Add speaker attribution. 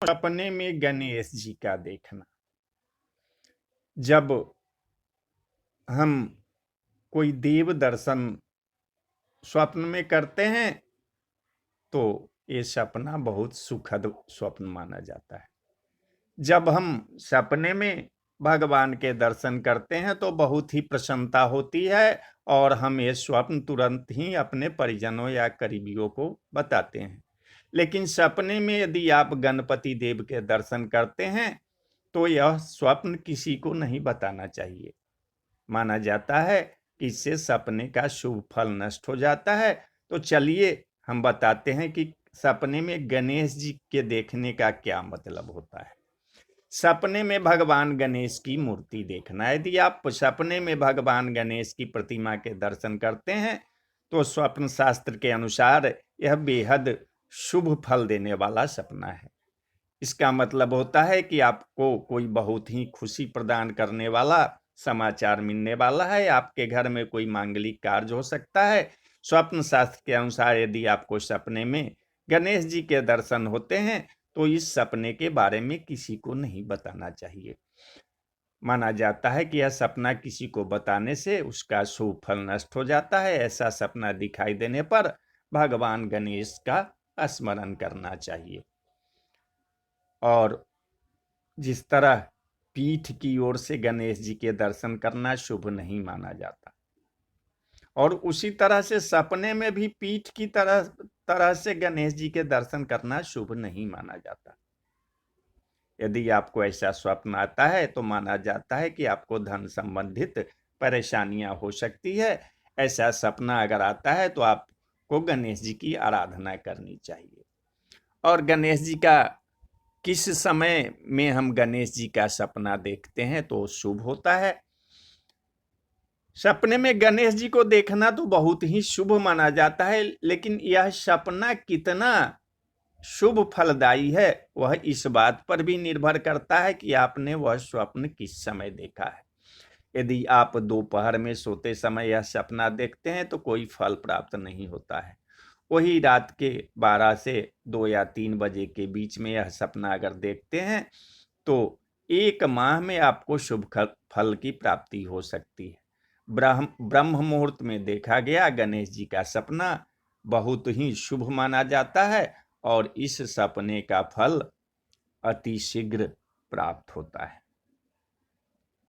Speaker 1: सपने में गणेश जी का देखना। जब हम कोई देव दर्शन स्वप्न में करते हैं तो ये सपना बहुत सुखद स्वप्न माना जाता है। जब हम सपने में भगवान के दर्शन करते हैं तो बहुत ही प्रसन्नता होती है और हम ये स्वप्न तुरंत ही अपने परिजनों या करीबियों को बताते हैं। लेकिन सपने में यदि आप गणपति देव के दर्शन करते हैं तो यह स्वप्न किसी को नहीं बताना चाहिए। माना जाता है कि इससे सपने का शुभ फल नष्ट हो जाता है। तो चलिए हम बताते हैं कि सपने में गणेश जी के देखने का क्या मतलब होता है। सपने में भगवान गणेश की मूर्ति देखना। यदि आप सपने में भगवान गणेश की प्रतिमा के दर्शन करते हैं तो स्वप्न शास्त्र के अनुसार यह बेहद शुभ फल देने वाला सपना है। इसका मतलब होता है कि आपको कोई बहुत ही खुशी प्रदान करने वाला समाचार मिलने वाला है। आपके घर में कोई मांगलिक कार्य हो सकता है। स्वप्न शास्त्र के अनुसार यदि आपको सपने में गणेश जी के दर्शन होते हैं तो इस सपने के बारे में किसी को नहीं बताना चाहिए। माना जाता है कि यह सपना किसी को बताने से उसका शुभ फल नष्ट हो जाता है। ऐसा सपना दिखाई देने पर भगवान गणेश का स्मरण करना चाहिए। और जिस तरह पीठ की ओर से गणेश जी के दर्शन करना शुभ नहीं माना जाता, और उसी तरह से सपने में भी पीठ की तरह से गणेश जी के दर्शन करना शुभ नहीं माना जाता। यदि आपको ऐसा स्वप्न आता है तो माना जाता है कि आपको धन संबंधित परेशानियां हो सकती है। ऐसा सपना अगर आता है तो आपको गणेश जी की आराधना करनी चाहिए। और गणेश जी का किस समय में हम गणेश जी का सपना देखते हैं तो शुभ होता है। सपने में गणेश जी को देखना तो बहुत ही शुभ माना जाता है, लेकिन यह सपना कितना शुभ फलदायी है वह इस बात पर भी निर्भर करता है कि आपने वह स्वप्न किस समय देखा है। यदि आप दोपहर में सोते समय यह सपना देखते हैं तो कोई फल प्राप्त नहीं होता है। वही रात के 12 से 2 या 3 बजे के बीच में यह सपना अगर देखते हैं तो 1 माह में आपको शुभ फल की प्राप्ति हो सकती है। ब्रह्म मुहूर्त में देखा गया गणेश जी का सपना बहुत ही शुभ माना जाता है और इस सपने का फल अति शीघ्र प्राप्त होता है।